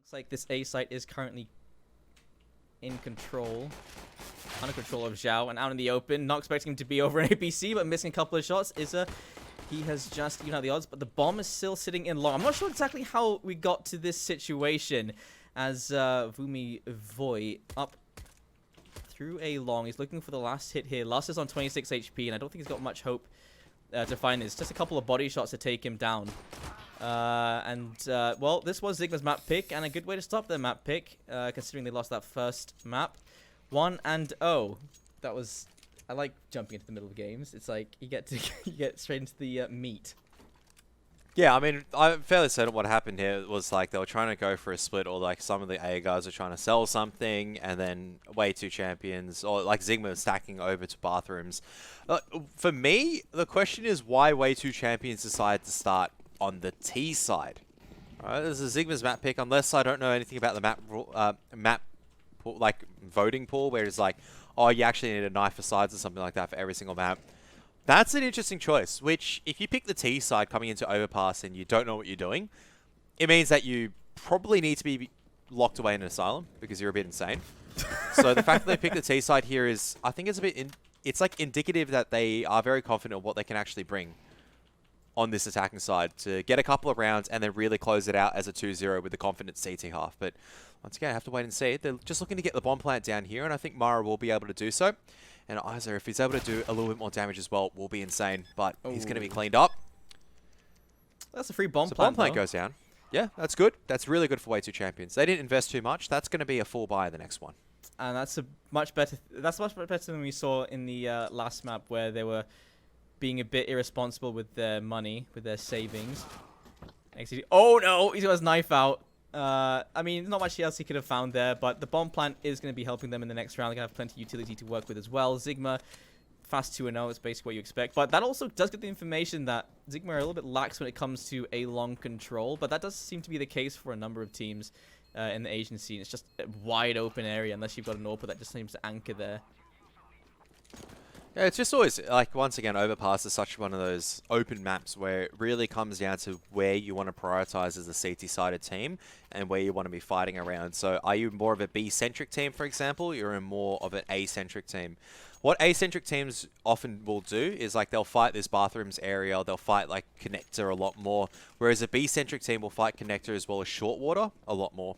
Looks like this A site is currently in control. Under control of Zhao and out in the open. Not expecting him to be over an APC, but missing a couple of shots. He has just even out the odds, but the bomb is still sitting in long. I'm not sure exactly how we got to this situation as Vumi Voy up through a long. He's looking for the last hit here. Last is on 26 HP, and I don't think he's got much hope to find this. Just a couple of body shots to take him down. Well, this was Zigma's map pick, and a good way to stop their map pick, considering they lost that first map. 1-0. That was... I like jumping into the middle of games. It's like you get straight into the meat. Yeah, I mean, I'm fairly certain what happened here was like they were trying to go for a split, or like some of the A guys were trying to sell something, and then w2 champions, or like Zigma was stacking over to bathrooms. For me, the question is why w2 champions decided to start on the T side. Alright, this is Zigma's map pick, unless I don't know anything about the map pool, like voting pool, where it's like, oh, you actually need a knife for sides or something like that for every single map. That's an interesting choice, which if you pick the T side coming into Overpass and you don't know what you're doing, it means that you probably need to be locked away in an asylum because you're a bit insane. So the fact that they picked the T side here is, I think it's a bit, it's like indicative that they are very confident of what they can actually bring on this attacking side to get a couple of rounds and then really close it out as a 2-0 with the confident CT half. But once again, I have to wait and see. They're just looking to get the bomb plant down here, and I think Mara will be able to do so. And Isa, if he's able to do a little bit more damage as well, will be insane. But he's going to be cleaned up. That's a free bomb plant. Bomb plant goes down. Yeah, that's good. That's really good for w2 champions. They didn't invest too much. That's going to be a full buy the next one. And that's much better. That's much better than we saw in the last map, where they were being a bit irresponsible with their money, with their savings. Oh no, he's got his knife out. I mean, not much else he could have found there, but the bomb plant is going to be helping them in the next round. They're going to have plenty of utility to work with as well. Zigma, fast 2-0 is basically what you expect. But that also does get the information that Zigma are a little bit lax when it comes to a long control. But that does seem to be the case for a number of teams in the Asian scene. It's just a wide open area unless you've got an AWP that just seems to anchor there. Yeah, it's just always, like, once again, Overpass is such one of those open maps where it really comes down to where you want to prioritize as a CT-sided team and where you want to be fighting around. So are you more of a B-centric team, for example, or you're more of an A-centric team? What A-centric teams often will do is, like, they'll fight this bathrooms area, they'll fight, like, connector a lot more, whereas a B-centric team will fight connector as well as short water a lot more.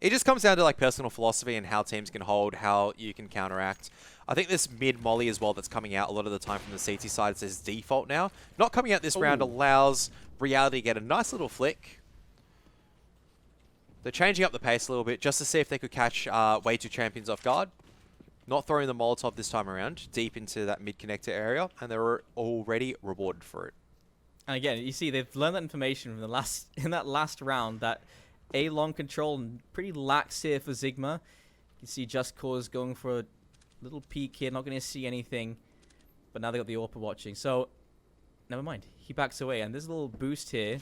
It just comes down to, like, personal philosophy and how teams can hold, how you can counteract. I think this mid-molly as well that's coming out a lot of the time from the CT side says default now. Not coming out this round allows Reality to get a nice little flick. They're changing up the pace a little bit just to see if they could catch w2 champions off guard. Not throwing the Molotov this time around, deep into that mid-connector area, and they're already rewarded for it. And again, you see, they've learned that information from in that last round that a long control pretty lax here for Zigma. You see Just Cause going for a little peek here, not going to see anything. But now they got the AWP watching. So, never mind. He backs away. And there's a little boost here.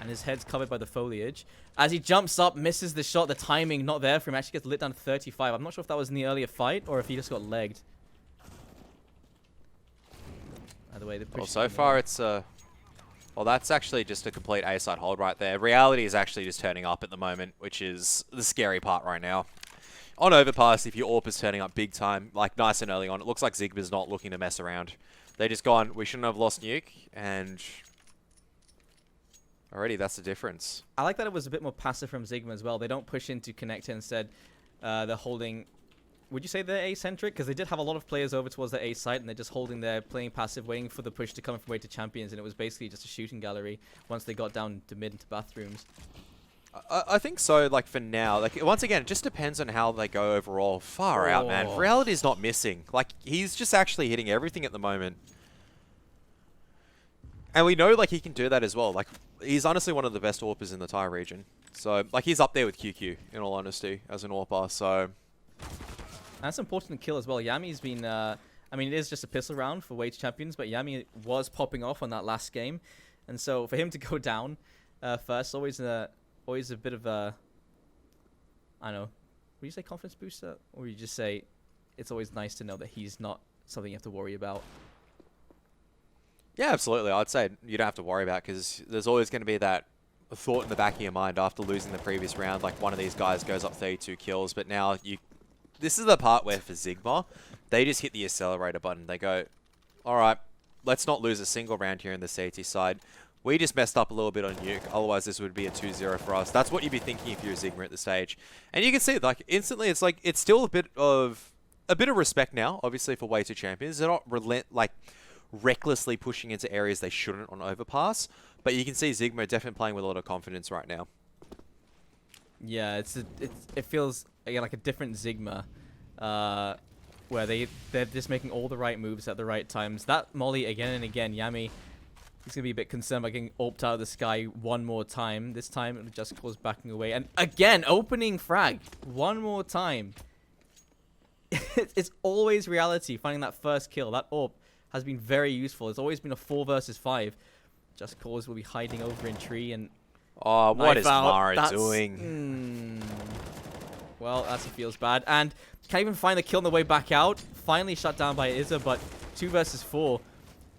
And his head's covered by the foliage. As he jumps up, misses the shot. The timing not there for him. Actually gets lit down to 35. I'm not sure if that was in the earlier fight or if he just got legged. By the way, well, so far it's... well, that's actually just a complete A-side hold right there. Reality is actually just turning up at the moment, which is the scary part right now. On Overpass, if your AWP is turning up big time, like nice and early on, it looks like Zigma's not looking to mess around. They just gone, we shouldn't have lost nuke, and already that's the difference. I like that it was a bit more passive from Zigma as well. They don't push into connector. Instead, they're holding... Would you say they're A-centric? Because they did have a lot of players over towards the A site, and they're just holding there, playing passive, waiting for the push to come from w2 champions, and it was basically just a shooting gallery once they got down to mid into bathrooms. I think so, like, for now. Like, once again, it just depends on how they go overall. Far out, man. Reality's not missing. Like, he's just actually hitting everything at the moment. And we know, like, he can do that as well. Like, he's honestly one of the best AWPers in the Thai region. So, like, he's up there with QQ, in all honesty, as an AWPer, so... That's important to kill as well. Yami's been... I mean, it is just a pistol round for w2 champions, but Yami was popping off on that last game. And so, for him to go down first, always a bit of a, I don't know, would you say confidence booster? Or you just say it's always nice to know that he's not something you have to worry about? Yeah, absolutely. I'd say you don't have to worry about because there's always going to be that thought in the back of your mind after losing the previous round, like one of these guys goes up 32 kills, but now this is the part where for Zigma, they just hit the accelerator button. They go, all right, let's not lose a single round here in the CT side. We just messed up a little bit on Nuke, otherwise this would be a 2-0 for us. That's what you'd be thinking if you're Zigma at the stage. And you can see, like, instantly, it's like, it's still a bit of respect now, obviously, for w2c champions. They're not recklessly pushing into areas they shouldn't on Overpass, but you can see Zigma definitely playing with a lot of confidence right now. Yeah, it feels again like a different Zigma, where they're just making all the right moves at the right times. That molly again and again, Yami, he's gonna be a bit concerned about getting opened out of the sky one more time. This time it just cause backing away, and again opening frag one more time. It's always reality finding that first kill. That AWP has been very useful. It's always been a 4 versus 5. Just Cause will be hiding over in tree and... Oh, what is Mara doing? Well, that feels bad. And can't even find the kill on the way back out. Finally shut down by Izza, but 2 versus 4.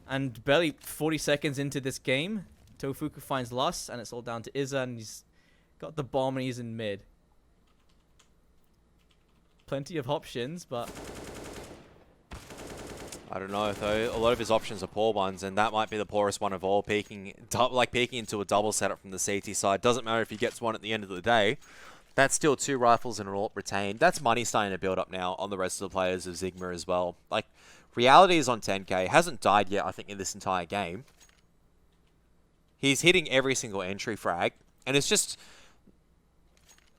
And barely 40 seconds into this game, Tofuku finds Lust, and it's all down to Izza, and he's got the bomb and he's in mid. Plenty of options, but... I don't know, though. A lot of his options are poor ones, and that might be the poorest one of all, peeking into a double setup from the CT side. Doesn't matter if he gets one at the end of the day. That's still 2 rifles and an AWP retained. That's money starting to build up now on the rest of the players of Zigma as well. Like, Reality is on 10k. Hasn't died yet, I think, in this entire game. He's hitting every single entry frag, and it's just...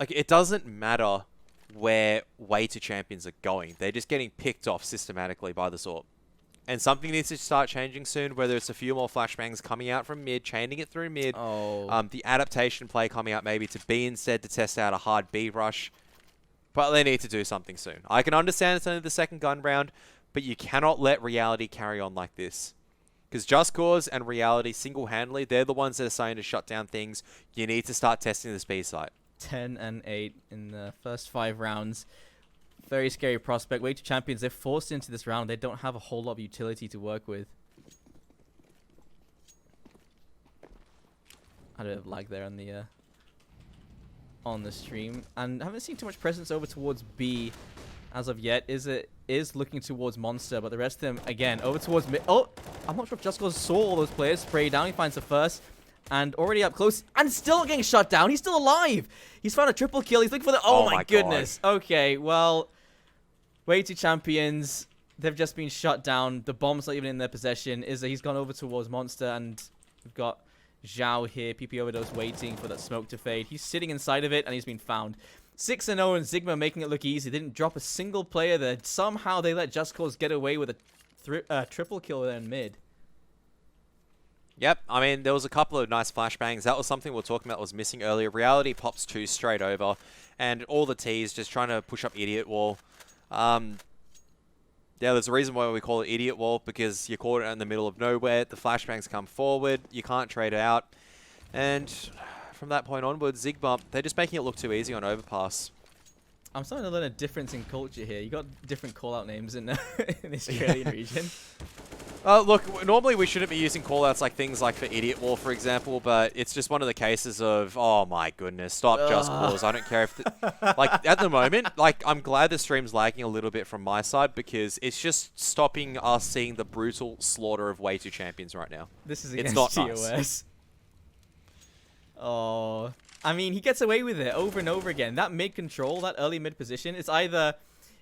Like, it doesn't matter where w2c champions are going. They're just getting picked off systematically by the AWP. And something needs to start changing soon, whether it's a few more flashbangs coming out from mid, chaining it through mid. The adaptation play coming out maybe to B instead to test out a hard B rush. But they need to do something soon. I can understand it's only the second gun round, but you cannot let Reality carry on like this. Because Just Cause and Reality single-handedly, they're the ones that are starting to shut down things. You need to start testing this B site. 10 and 8 in the first 5 rounds. Very scary prospect. w2c champions, they're forced into this round. They don't have a whole lot of utility to work with. I had a bit of lag there on the stream, and I haven't seen too much presence over towards B as of yet. Is looking towards Monster, but the rest of them again over towards mid. Oh, I'm not sure if Just Cause saw all those players spray down. He finds the first. And already up close, and still getting shut down. He's still alive. He's found a triple kill. He's looking for the... Oh my goodness. God. Okay, well, w2c champions, they've just been shut down. The bomb's not even in their possession. He's gone over towards Monster, and we've got Zhao here, PP Overdose, waiting for that smoke to fade. He's sitting inside of it, and he's been found. 6-0, and Zigma making it look easy. They didn't drop a single player there. Somehow they let Just Cause get away with a triple kill there in mid. Yep, I mean, there was a couple of nice flashbangs. That was something we were talking about was missing earlier. Reality pops 2 straight over, and all the T's just trying to push up Idiot Wall. Yeah, there's a reason why we call it Idiot Wall, because you caught it in the middle of nowhere. The flashbangs come forward. You can't trade it out. And from that point onwards, Zigma, they're just making it look too easy on Overpass. I'm starting to learn a difference in culture here. You got different call-out names in, in the Australian region. Look, normally we shouldn't be using callouts like things like for Idiot Wall, for example, but it's just one of the cases of, oh my goodness, stop Just Cause. I don't care if... like, at the moment, like, I'm glad the stream's lagging a little bit from my side because it's just stopping us seeing the brutal slaughter of w2c champions right now. This is against it's not TOS. Nice. Oh... I mean, he gets away with it over and over again. That mid control, that early mid position, it's either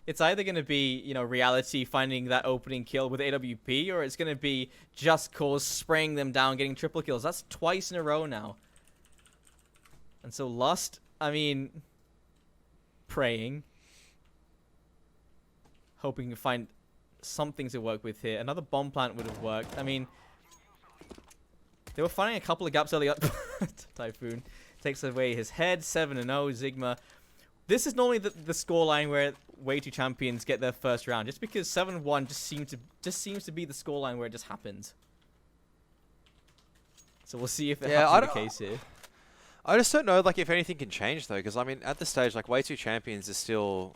going to be, you know, Reality finding that opening kill with AWP, or it's going to be Just Cause spraying them down, getting triple kills. That's twice in a row now. And so Lust, I mean, praying, hoping to find something to work with here. Another bomb plant would have worked. I mean, they were finding a couple of gaps early up. Typhoon takes away his head. 7-0 Zigma. This is normally the scoreline where w2c champions get their first round, just because 7-1 just seems to be the scoreline where it just happens. So we'll see if it happens the case here. I just don't know, like, if anything can change though, because I mean, at this stage, like, w2c champions is still...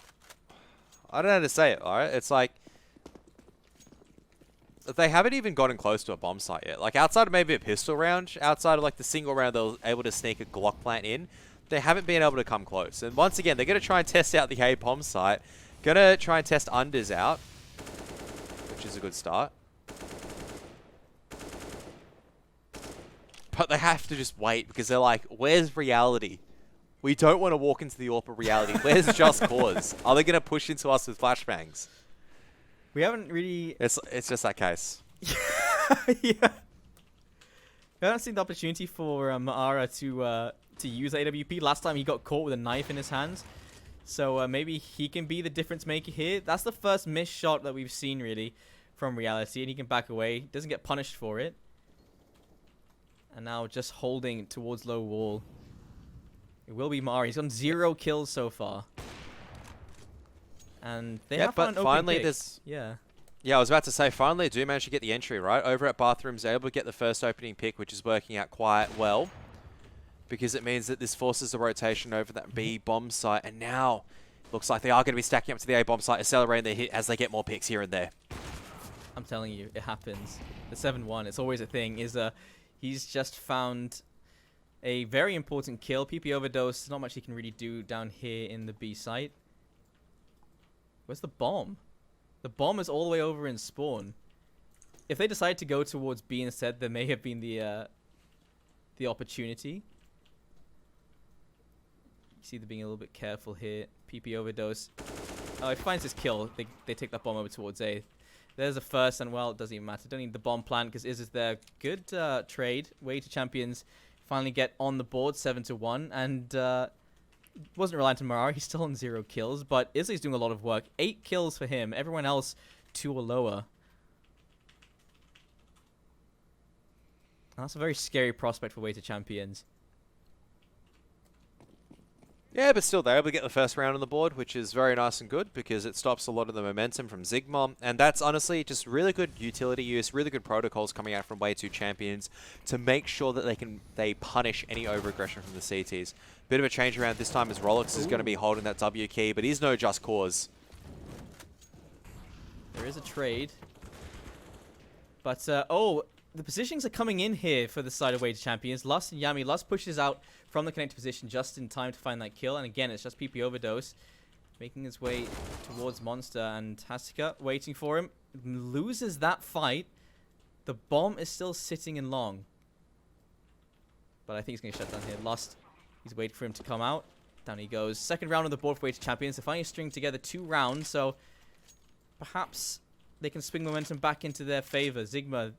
I don't know how to say it. All right, it's like they haven't even gotten close to a bomb site yet. Like, outside of maybe a pistol round, outside of like the single round they were able to sneak a Glock plant in, they haven't been able to come close. And once again, they're going to try and test out the A bomb site. Going to try and test unders out, which is a good start. But they have to just wait because they're like, where's reality? We don't want to walk into the AWP reality. Where's Just Cause? Are they going to push into us with flashbangs? We haven't really... It's just that case. Yeah. We haven't seen the opportunity for Ma'ara to use AWP. Last time he got caught with a knife in his hands. So maybe he can be the difference maker here. That's the first missed shot that we've seen, really, from reality. And he can back away. Doesn't get punished for it. And now just holding towards low wall. It will be Ma'ara. He's on 0 kills so far. And they have found an open finally pick. there's... Yeah. Yeah, I was about to say, finally, do manage to get the entry, right? Over at Bathrooms, able to get the first opening pick, which is working out quite well. Because it means that this forces a rotation over that B bomb site. And now, looks like they are going to be stacking up to the A bomb site, accelerating their hit as they get more picks here and there. I'm telling you, it happens. The 7-1, it's always a thing. He's just found a very important kill. PP overdose, not much he can really do down here in the B site. Where's the bomb? The bomb is all the way over in spawn. If they decide to go towards B instead, there may have been the opportunity. You see they're being a little bit careful here. PP overdose. Oh, he finds his kill. They take that bomb over towards A. There's a first, and well, it doesn't even matter. Don't need the bomb plant because Iz is there. Good trade. Way to champions finally get on the board, 7-1, and wasn't reliant on Ma'ara. He's still on 0 kills, but Izzy's doing a lot of work. 8 kills for him. Everyone else 2 or lower. That's a very scary prospect for way to champions. Yeah, but still, they're able to get the first round on the board, which is very nice and good because it stops a lot of the momentum from Zigma. And that's honestly just really good utility use, really good protocols coming out from w2c champions to make sure that they punish any over-aggression from the CTs. Bit of a change around this time as Rolex is going to be holding that W key, but he's no Just Cause. There is a trade. But, oh, the positionings are coming in here for the side of way to champions. Lust and Yami. Lust pushes out from the connected position just in time to find that kill. And again, it's just PP overdose. Making his way towards Monster. And Hasika waiting for him. Loses that fight. The bomb is still sitting in long. But I think he's going to shut down here. Lust. He's waiting for him to come out. Down he goes. Second round on the board for way to champions. They're finally stringing together 2 rounds. So perhaps they can swing momentum back into their favor. Zigma.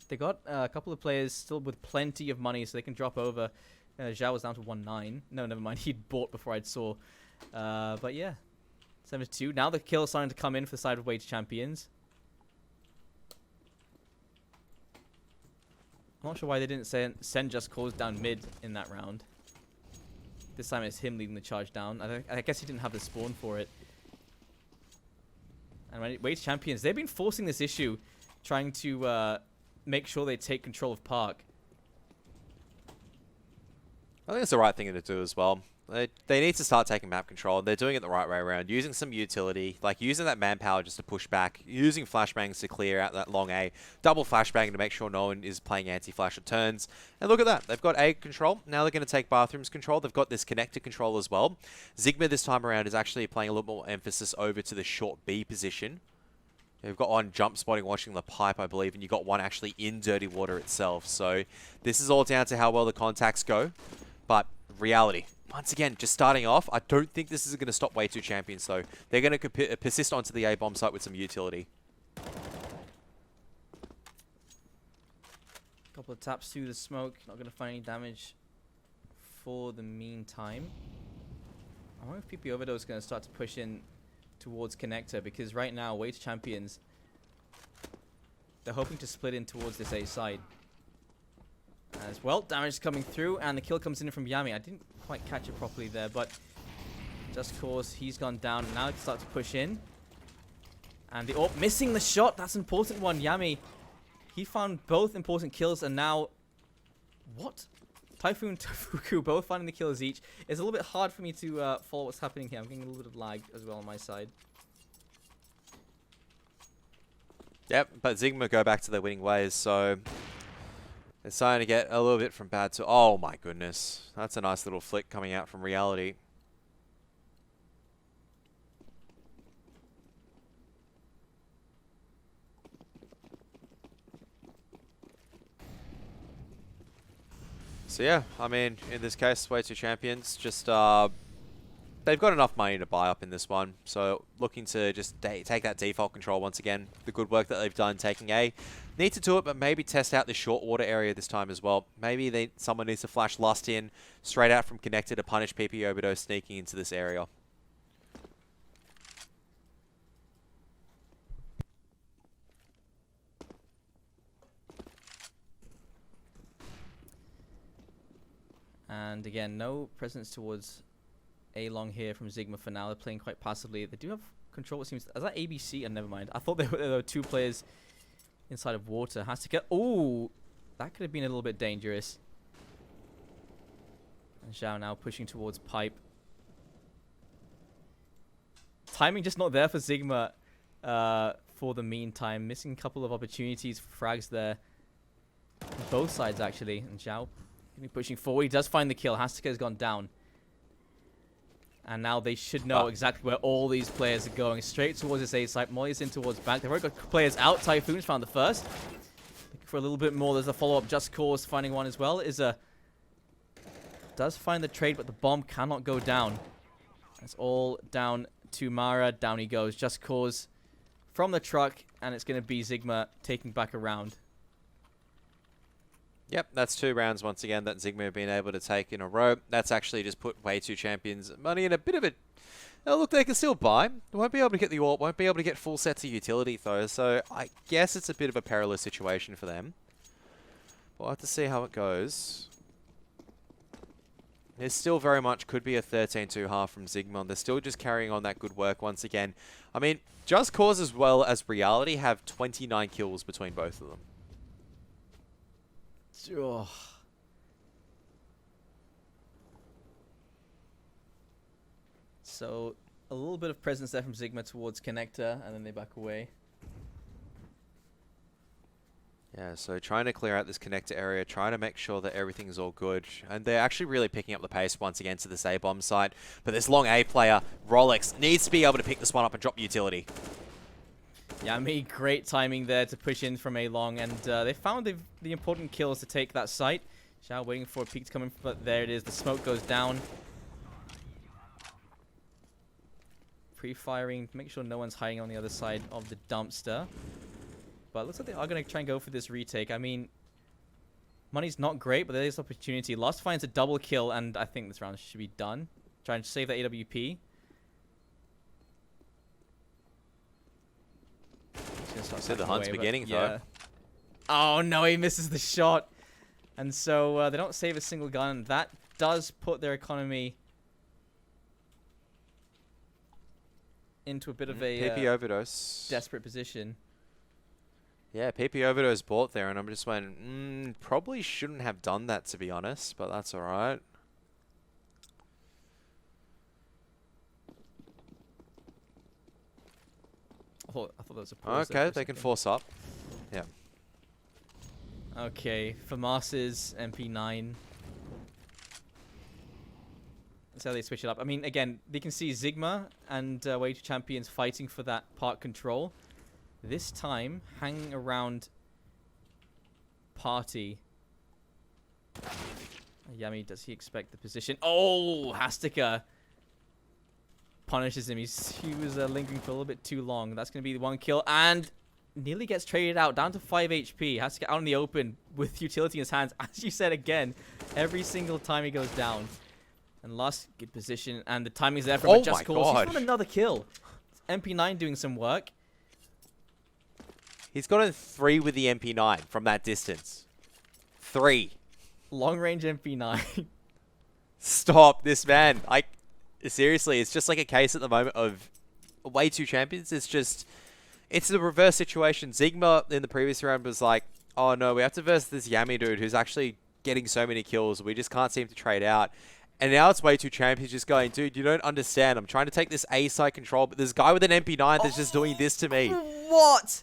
They got a couple of players still with plenty of money, so they can drop over. Zhao was down to 1-9. No, never mind. He'd bought before I saw. But yeah, 7-2. Now the kill is starting to come in for the side of Wage Champions. I'm not sure why they didn't send Just Cause down mid in that round. This time it's him leading the charge down. I guess he didn't have the spawn for it. And Wage Champions, they've been forcing this issue, trying to make sure they take control of Park. I think it's the right thing to do as well. They need to start taking map control. They're doing it the right way around, using some utility, like using that manpower just to push back, using flashbangs to clear out that long A, double flashbang to make sure no one is playing anti-flash at turns. And look at that. They've got A control. Now they're going to take Bathrooms control. They've got this connector control as well. Zigma this time around is actually playing a little more emphasis over to the short B position. You've got one jump spotting watching the pipe, I believe, and you've got one actually in Dirty Water itself. So this is all down to how well the contacts go. But reality, once again, just starting off, I don't think this is going to stop w2c champions, though. They're going to persist onto the A-bomb site with some utility. Couple of taps through the smoke. Not going to find any damage for the meantime. I wonder if PP Overdose is going to start to push in towards Connector, because right now, w2c champions, they're hoping to split in towards this A side. As well, damage is coming through, and the kill comes in from Yami. I didn't quite catch it properly there, but Just Cause, he's gone down. Now they start to push in. And the AWP missing the shot. That's an important one. Yami, he found both important kills, and now... What? Typhoon and Tofuku both finding the kills each. It's a little bit hard for me to follow what's happening here. I'm getting a little bit of lag as well on my side. Yep, but Zigma go back to their winning ways, so it's starting to get a little bit from bad to... Oh my goodness. That's a nice little flick coming out from reality. So yeah, I mean, in this case, w2c champions just they've got enough money to buy up in this one. So looking to just take that default control once again. The good work that they've done taking A. Need to do it, but maybe test out the short water area this time as well. Maybe someone needs to flash Lust in straight out from connector to punish PP Overdose sneaking into this area. And again, no presence towards A long here from Zigma for now. They're playing quite passively. They do have control, it seems. Is that ABC? And never mind. I thought there were two players inside of water. Has to get... Oh, that could have been a little bit dangerous. And Zhao now pushing towards pipe. Timing just not there for Zigma for the meantime. Missing a couple of opportunities for frags there. Both sides, actually. And Zhao pushing forward. He does find the kill. Hastika has gone down. And now they should know exactly where all these players are going. Straight towards this A site. Molly's in towards back. They've already got players out. Typhoon's found the first. Looking for a little bit more. There's a follow-up. Just Cause finding one as well. Does find the trade, but the bomb cannot go down. It's all down to Mara. Down he goes. Just Cause from the truck. And it's going to be Zigma taking back a round. Yep, that's 2 rounds once again that Zigma have been able to take in a row. That's actually just put w2c champions money in a bit of a... Oh, look, they can still buy. They won't be able to get the AWP, won't be able to get full sets of utility though, so I guess it's a bit of a perilous situation for them. We'll have to see how it goes. There still very much could be a 13-2 half from Zigma. They're still just carrying on that good work once again. I mean, Just Cause as well as Reality have 29 kills between both of them. Oh. So a little bit of presence there from Zigma towards connector, and then they back away. Yeah, so trying to clear out this connector area, trying to make sure that everything's all good. And they're actually really picking up the pace once again to this A-bomb site. But this long A player, Rolex, needs to be able to pick this one up and drop utility. Yeah, I mean, great timing there to push in from A-long, and they found the important kills to take that site. Zhao waiting for a peek to come in, but there it is. The smoke goes down. Pre-firing, make sure no one's hiding on the other side of the dumpster. But it looks like they are going to try and go for this retake. I mean, money's not great, but there is opportunity. Lost finds a double kill, and I think this round should be done. Trying to save that AWP. So the hunt's beginning, though. Oh, no, he misses the shot. And so they don't save a single gun. That does put their economy into a bit of a PP Overdose. Desperate position. Yeah, PP Overdose bought there, and I'm just went, probably shouldn't have done that, to be honest, but that's alright. I thought that was a pause. Okay, they can force up. Yeah. Okay, FAMAS's MP9. That's how they switch it up. I mean, again, they can see Zigma and w2c champions fighting for that part control. This time, hanging around Party. Yami, does he expect the position? Oh, Hastika punishes him. He was lingering for a little bit too long. That's going to be the one kill. And nearly gets traded out, down to 5 HP. Has to get out in the open with utility in his hands. As you said again, every single time he goes down. And last good position. And the timing's there from Just Cause. He's got another kill. It's MP9 doing some work. He's got a 3 with the MP9 from that distance. 3. Long range MP9. Stop this man. Seriously, it's just like a case at the moment of w2c champions. It's the reverse situation. Zigma in the previous round was like, oh no, we have to verse this Yami dude who's actually getting so many kills. We just can't seem to trade out. And now it's w2c champions just going, dude, you don't understand. I'm trying to take this A side control, but there's a guy with an MP9 that's just doing this to me. What?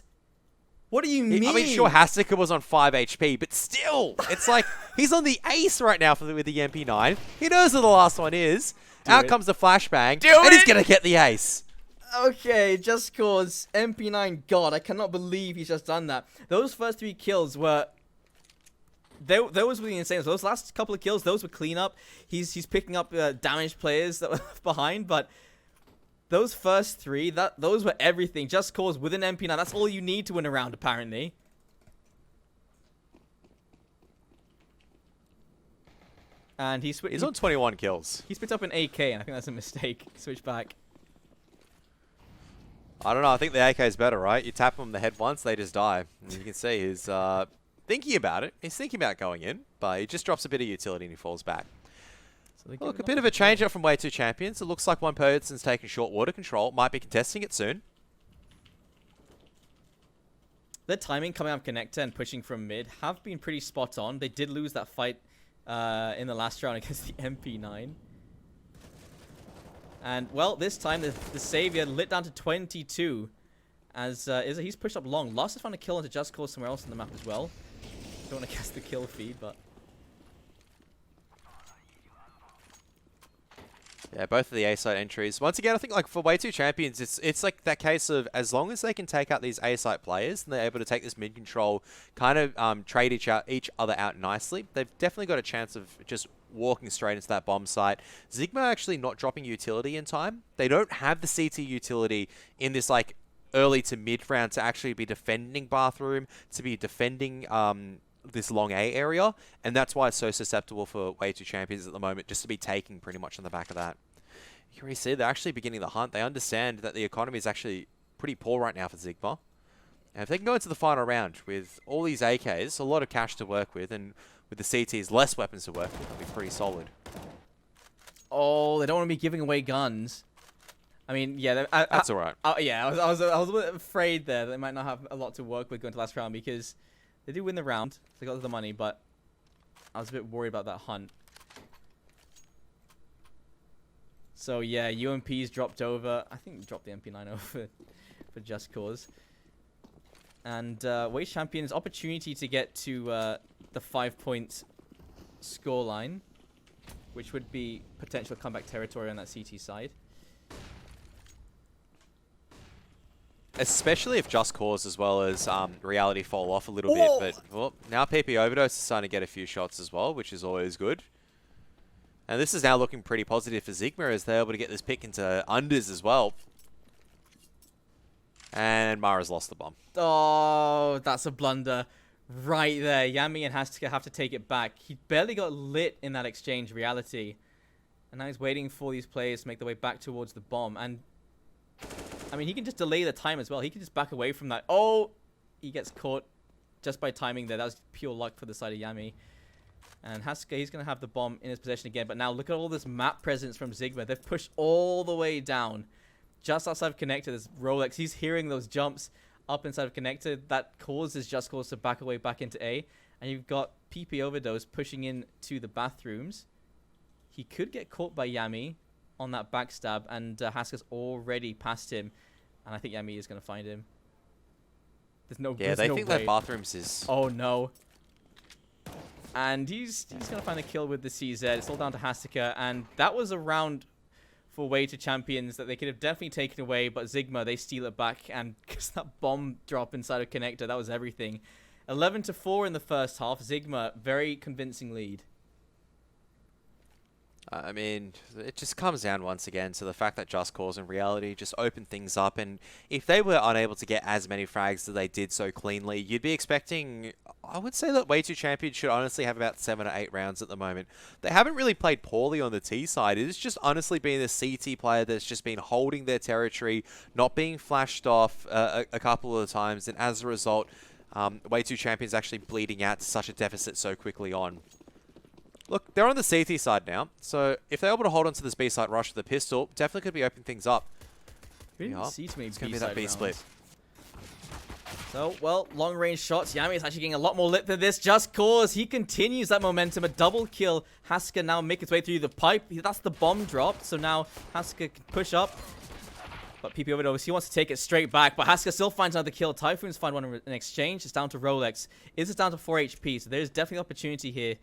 What do you mean? I mean, sure, Hasika was on 5 HP, but still, it's like he's on the ace right now with the MP9. He knows who the last one is. Out comes the flashbang, and he's going to get the ace. Okay, Just Cause, MP9 God, I cannot believe he's just done that. Those first 3 kills were... Those were the insane. Those last couple of kills, those were cleanup. He's picking up damaged players that were behind, but... Those first 3, those were everything. Just Cause with an MP9, that's all you need to win a round, apparently. And he's on 21 kills. He's picked up an AK, and I think that's a mistake. Switch back. I don't know. I think the AK is better, right? You tap them in the head once, they just die. And you can see he's thinking about it. He's thinking about going in, but he just drops a bit of utility and he falls back. So look, a bit of a change up from w2 champions. It looks like one person's taking short water control. Might be contesting it soon. Their timing coming up connector and pushing from mid have been pretty spot on. They did lose that fight in the last round against the MP9. And, well, this time the Savior lit down to 22 as he's pushed up long. Lost has found a kill onto Just Cause somewhere else on the map as well. Don't want to guess the kill feed, but... Yeah, both of the A-site entries. Once again, I think like for w2 champions, it's like that case of as long as they can take out these A-site players and they're able to take this mid control, kind of trade each other out nicely, they've definitely got a chance of just walking straight into that bomb site. Zigma actually not dropping utility in time. They don't have the CT utility in this like early to mid round to actually be defending bathroom, to be defending this long A area, and that's why it's so susceptible for w2 champions at the moment, just to be taking pretty much on the back of that. You can really see they're actually beginning the hunt. They understand that the economy is actually pretty poor right now for Zigma. And if they can go into the final round with all these AKs, a lot of cash to work with, and with the CTs less weapons to work with, it'll be pretty solid. Oh, they don't want to be giving away guns. I mean, yeah, that's all right. Yeah, I was a bit afraid there that they might not have a lot to work with going to last round, because they do win the round. They got the money, but I was a bit worried about that hunt. So yeah, UMP's dropped over. I think we dropped the MP9 over for Just Cause. And Wage Champions opportunity to get to the 5-point scoreline, which would be potential comeback territory on that CT side. Especially if Just Cause as well as Reality fall off a little bit. But well, now PP Overdose is starting to get a few shots as well, which is always good. And this is now looking pretty positive for Zigma as they're able to get this pick into unders as well. And Mara's lost the bomb. Oh, that's a blunder right there. Yami and Hastika have to take it back. He barely got lit in that exchange, Reality. And now he's waiting for these players to make their way back towards the bomb. And I mean, he can just delay the time as well. He can just back away from that. Oh, he gets caught just by timing there. That was pure luck for the side of Yami. And Hasika, he's going to have the bomb in his possession again. But now look at all this map presence from Zigma. They've pushed all the way down. Just outside of connector, there's Rolex. He's hearing those jumps up inside of connector. That causes Just Cause to back away back into A. And you've got PP Overdose pushing in to the bathrooms. He could get caught by Yami on that backstab, and Hasika's already past him, and I think Yami is going to find him. There's no Yeah, they think that bathrooms is... Oh, no. And he's going to find a kill with the CZ. It's all down to Hasika, and that was a round for w2 champions that they could have definitely taken away, but Zigma, they steal it back, and because that bomb drop inside of connector, that was everything. 11-4 in the first half. Zigma, very convincing lead. I mean, it just comes down once again to the fact that Just Cause and Reality just open things up, and if they were unable to get as many frags as they did so cleanly, you'd be expecting... I would say that w2 champions should honestly have about 7 or 8 rounds at the moment. They haven't really played poorly on the T side. It's just honestly been the CT player that's just been holding their territory, not being flashed off a couple of times, and as a result, w2 champions actually bleeding out to such a deficit so quickly on. Look, they're on the CT side now, so if they're able to hold on to this B-side rush with the pistol, definitely could be opening things up. We didn't see too many it's going to be that B-split. So, well, long-range shots. Yami is actually getting a lot more lit than this. Just Cause, he continues that momentum. A double kill. Hasika now make its way through the pipe. That's the bomb drop, so now Hasika can push up. But PP Overdose, he wants to take it straight back. But Haska still finds another kill. Typhoon's find one in exchange. It's down to Rolex. Is it down to 4 HP? So there's definitely opportunity here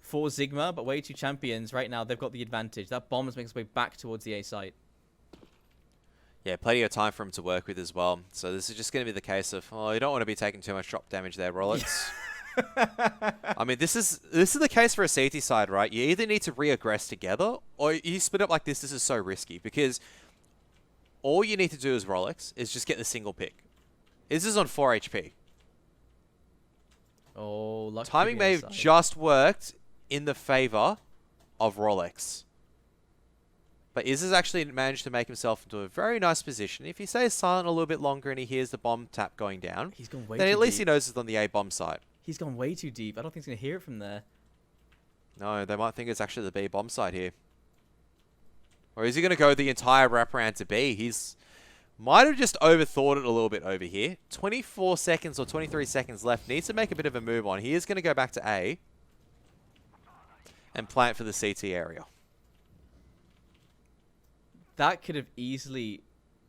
for Zigma. But way 2 champions right now, they've got the advantage. That bomb is making its way back towards the A site. Yeah, plenty of time for him to work with as well. So this is just going to be the case of, oh, you don't want to be taking too much drop damage there, Rolex. I mean, this is the case for a CT side, right? You either need to re-aggress together, or you split up like this. This is so risky because all you need to do as Rolex is just get the single pick. This is on 4 HP. Oh, lucky Timing may have just worked in the favor of Rolex. But Iz has actually managed to make himself into a very nice position. If he stays silent a little bit longer and he hears the bomb tap going down, he's gone way then too at least deep. he knows it's on the A bomb site. He's gone way too deep. I don't think he's going to hear it from there. No, they might think it's actually the B bomb site here. Or is he going to go the entire wraparound to B? He's might have just overthought it a little bit over here. 24 seconds or 23 seconds left. Needs to make a bit of a move on. He is going to go back to A and plant for the CT area. That could have easily...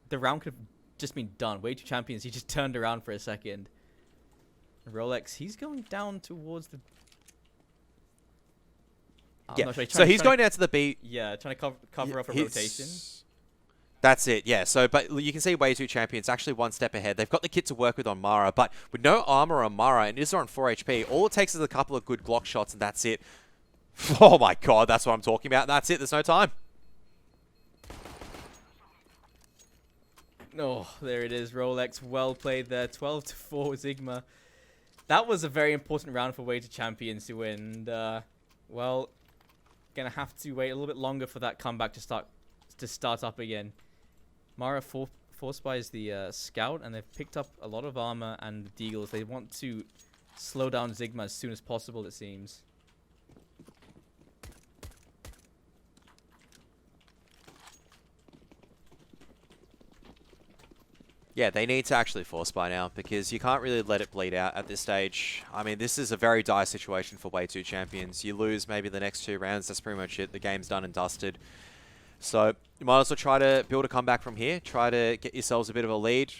The round could have just been done. Way 2 champions. He just turned around for a second. Rolex, he's going down towards the... Yeah, so he's going down to the B. Yeah, trying to cover up a rotation. That's it, yeah. So, but you can see way 2 champions actually one step ahead. They've got the kit to work with on Mara, but with no armor on Mara and Izza on 4 HP, all it takes is a couple of good Glock shots and that's it. Oh my god, that's what I'm talking about. That's it, there's no time. Oh, there it is. Rolex, well played there. 12-4 Zigma. That was a very important round for way 2 champions to win. And, well, gonna have to wait a little bit longer for that comeback to start up again. Mara forced by is the scout, and they've picked up a lot of armor and the Deagles. They want to slow down Zigma as soon as possible, it seems. Yeah, they need to actually force by now because you can't really let it bleed out at this stage. I mean, this is a very dire situation for way 2 champions. You lose maybe the next 2 rounds, that's pretty much it. The game's done and dusted. So you might as well try to build a comeback from here. Try to get yourselves a bit of a lead.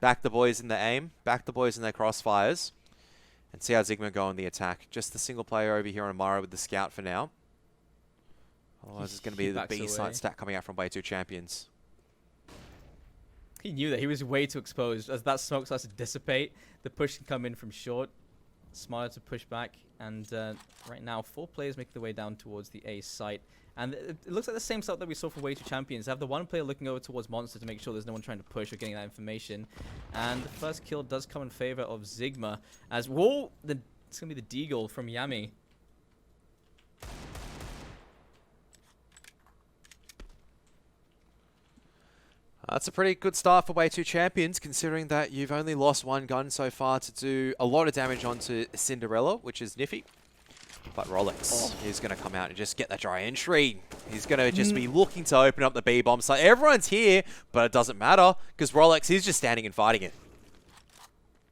Back the boys in the aim. Back the boys in their crossfires. And see how Zigma go on the attack. Just the single player over here on Amara with the scout for now. Otherwise, it's going to be the B-side stat coming out from way 2 champions. He knew that. He was way too exposed. As that smoke starts to dissipate, the push can come in from short. Smarter to push back. And right now, 4 players make their way down towards the A site. And it looks like the same setup that we saw for way 2 champions. They have the one player looking over towards Monster to make sure there's no one trying to push or getting that information. And the first kill does come in favor of Zigma. As, whoa, it's going to be the Deagle from Yami. That's a pretty good start for way 2 champions, considering that you've only lost 1 gun so far to do a lot of damage onto Cinderella, which is Niffy. But Rolex is going to come out and just get that dry entry. He's going to just be looking to open up the B-bomb site. Everyone's here, but it doesn't matter, because Rolex is just standing and fighting it.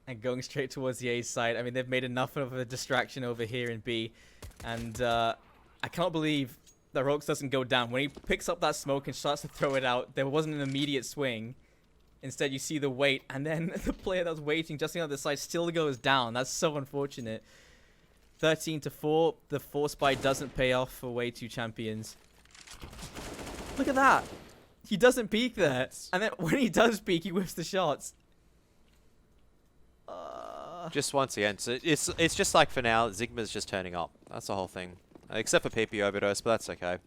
And going straight towards the A site. I mean, they've made enough of a distraction over here in B. And I cannot believe that Rolex doesn't go down. When he picks up that smoke and starts to throw it out, there wasn't an immediate swing. Instead, you see the wait, and then the player that was waiting just on the other side still goes down. That's so unfortunate. 13-4. The force buy doesn't pay off for way 2 champions. Look at that. He doesn't peek there. And then when he does peek, he whips the shots. Just once again, so it's just like for now, Zigma's just turning up. That's the whole thing. Except for PP Overdose, but that's okay.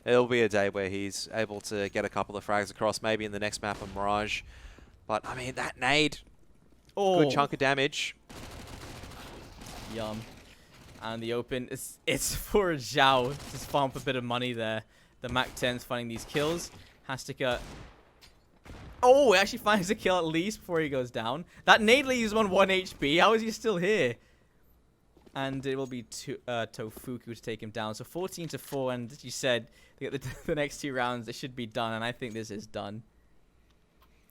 There'll be a day where he's able to get a couple of frags across, maybe in the next map of Mirage. But, I mean, that nade, good chunk of damage. Yum. And the open, it's for Zhao. Just farm for a bit of money there. The Mac 10's finding these kills. Hastika. Oh, he actually finds a kill at least before he goes down. That nade leaves him on 1 HP. How is he still here? And it will be Tofuku to take him down. So 14-4, and as you said, the next 2 rounds, it should be done, and I think this is done.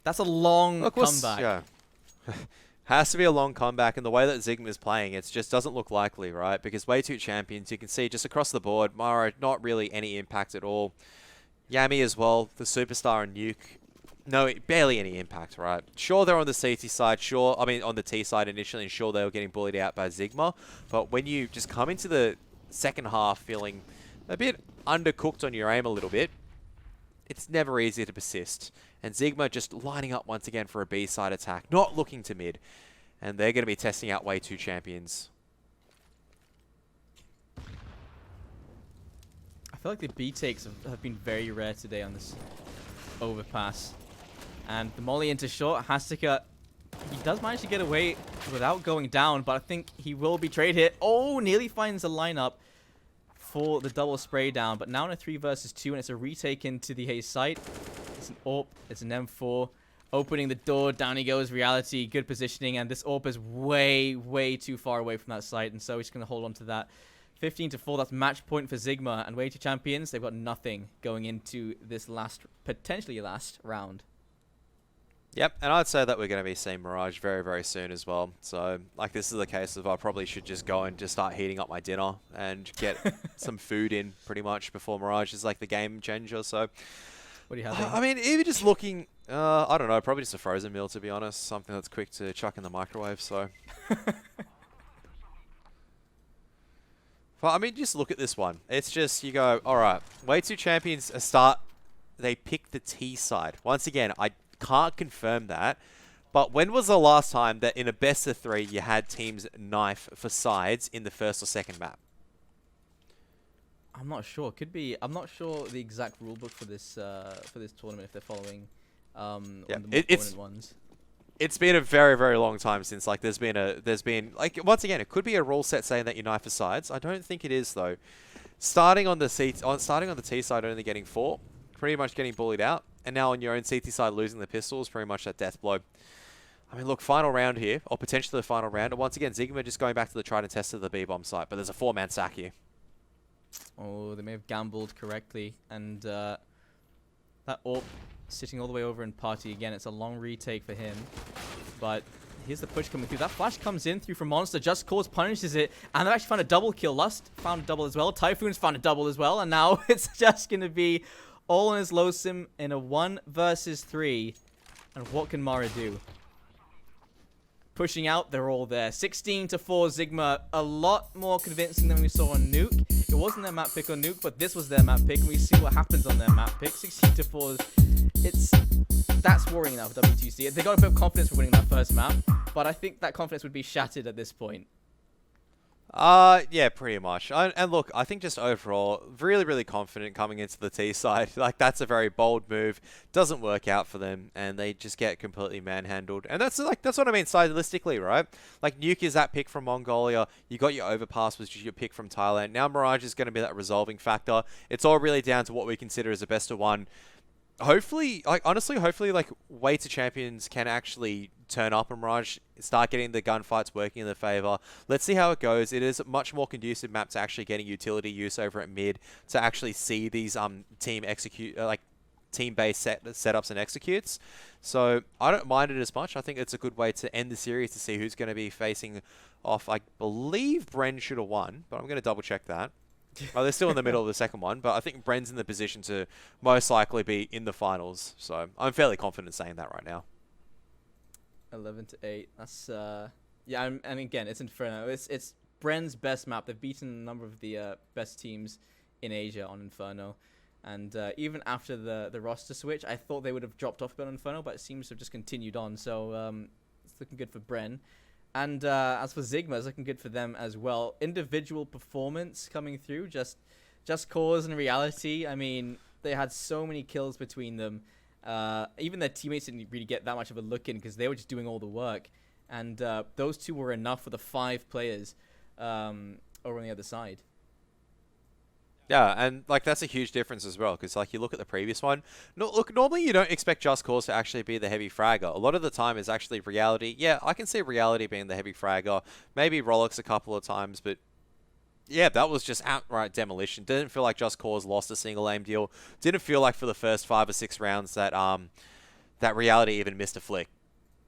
That's a long comeback. Yeah. Has to be a long comeback, and the way that Zigma is playing, it just doesn't look likely, right? Because way 2 champions, you can see just across the board, Mara, not really any impact at all. Yami as well, the superstar and Nuke, no, barely any impact, right? Sure, they're on the CT side. Sure, I mean, on the T side initially, and sure, they were getting bullied out by Zigma. But when you just come into the second half feeling a bit undercooked on your aim a little bit, it's never easy to persist. And Zigma just lining up once again for a B side attack, not looking to mid. And they're going to be testing out w2 champions. I feel like the B takes have been very rare today on this overpass. And the molly into short, Hastika, he does manage to get away without going down, but I think he will be trade hit. Oh, nearly finds a lineup for the double spray down, but now in a 3 versus 2, and it's a retake into the Haze site. It's an AWP, it's an M4. Opening the door, down he goes, Reality, good positioning, and this AWP is way, way too far away from that site, and so he's going to hold on to that. 15-4, that's match point for Zigma, and w2 champions, they've got nothing going into this potentially last round. Yep, and I'd say that we're going to be seeing Mirage very, very soon as well. So, like, this is the case of I probably should just go and just start heating up my dinner and get some food in pretty much before Mirage is like the game changer. So, what do you have? I mean, even just looking, I don't know, probably just a frozen meal to be honest, something that's quick to chuck in the microwave. So, well, I mean, just look at this one. It's just you go, all right, w2 champions they pick the T side once again. I can't confirm that, but when was the last time that in a best of 3 you had teams knife for sides in the first or second map? I'm not sure. Could be. I'm not sure the exact rulebook for this tournament if they're following on the more prominent ones. It's been a very, very long time since like there's been like once again it could be a rule set saying that you knife for sides. I don't think it is though. Starting on the T side only getting 4, pretty much getting bullied out. And now on your own CT side, losing the pistol is pretty much that death blow. I mean, look, final round here, or potentially the final round. And once again, Zigma just going back to the try and test of the B-bomb site. But there's a 4-man sack here. Oh, they may have gambled correctly. And that AWP sitting all the way over in party again. It's a long retake for him. But here's the push coming through. That flash comes in through from Monster. Just Cause punishes it. And they've actually found a double kill. Lust found a double as well. Typhoon's found a double as well. And now it's just going to be all on his low sim in a 1 versus 3. And what can Mara do? Pushing out, they're all there. 16-4 Zigma. A lot more convincing than we saw on Nuke. It wasn't their map pick on Nuke, but this was their map pick. And we see what happens on their map pick. 16-4. That's worrying now for w2c. They got a bit of confidence for winning that first map. But I think that confidence would be shattered at this point. Yeah, pretty much. And look, I think just overall, really, really confident coming into the T side. Like, that's a very bold move. Doesn't work out for them, and they just get completely manhandled. And that's what I mean stylistically, right? Like, Nuke is that pick from Mongolia. You got your Overpass, which is your pick from Thailand. Now Mirage is going to be that resolving factor. It's all really down to what we consider as a best of 1. Hopefully, like, honestly, hopefully, like, w2 champions can actually turn up and Mirage, start getting the gunfights working in their favor. Let's see how it goes. It is a much more conducive map to actually getting utility use over at mid to actually see these team-based setups and executes. So I don't mind it as much. I think it's a good way to end the series to see who's going to be facing off. I believe Bren should have won, but I'm going to double check that. Well, they're still in the middle of the second one, but I think Bren's in the position to most likely be in the finals. So I'm fairly confident saying that right now. 11-8. That's yeah, and again, it's Inferno. It's Bren's best map. They've beaten a number of the best teams in Asia on Inferno, and even after the roster switch, I thought they would have dropped off a bit on Inferno, but it seems to have just continued on. So it's looking good for Bren. And as for Zigma, it's looking good for them as well. Individual performance coming through, just Cause and Reality. I mean, they had so many kills between them. Even their teammates didn't really get that much of a look in because they were just doing all the work. And those two were enough for the 5 players over on the other side. Yeah, and like that's a huge difference as well, because like you look at the previous one. No, look, normally you don't expect Just Cause to actually be the heavy fragger. A lot of the time it's actually Reality. Yeah, I can see Reality being the heavy fragger. Maybe Rolex a couple of times, but yeah, that was just outright demolition. Didn't feel like Just Cause lost a single aim deal. Didn't feel like for the first 5 or 6 rounds that that Reality even missed a flick,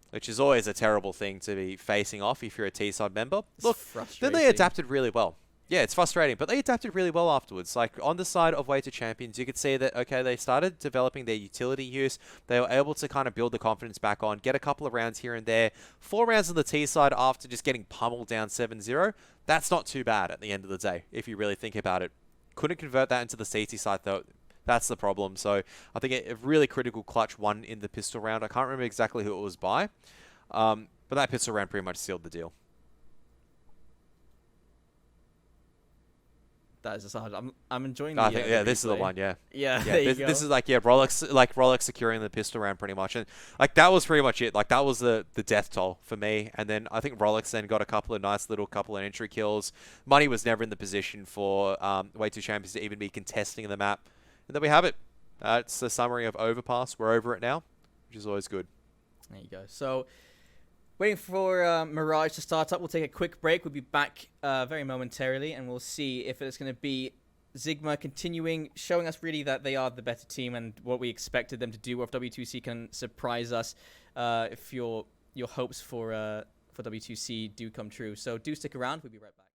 which is always a terrible thing to be facing off if you're a T-side member. Look, then they adapted really well. yeah, it's frustrating, but they adapted really well afterwards. Like, on the side of Way to Champions, you could see that, okay, they started developing their utility use. They were able to kind of build the confidence back on, get a couple of rounds here and there. 4 rounds on the T side after just getting pummeled down 7-0. That's not too bad at the end of the day, if you really think about it. Couldn't convert that into the CT side, though. That's the problem. So, I think a really critical clutch one in the pistol round. I can't remember exactly who it was by, but that pistol round pretty much sealed the deal. That is just hard. I'm enjoying. I think this is the one. Yeah. Yeah. This is like Rolex securing the pistol round pretty much, and like that was pretty much it. Like that was the death toll for me. And then I think Rolex then got a couple of entry kills. Money was never in the position for Way 2 Champions to even be contesting the map, and then we have it. It's the summary of Overpass. We're over it now, which is always good. There you go. So, waiting for Mirage to start up. We'll take a quick break. We'll be back very momentarily, and we'll see if it's going to be Zigma continuing, showing us really that they are the better team and what we expected them to do, or if w2c can surprise us if your hopes for w2c do come true. So do stick around. We'll be right back.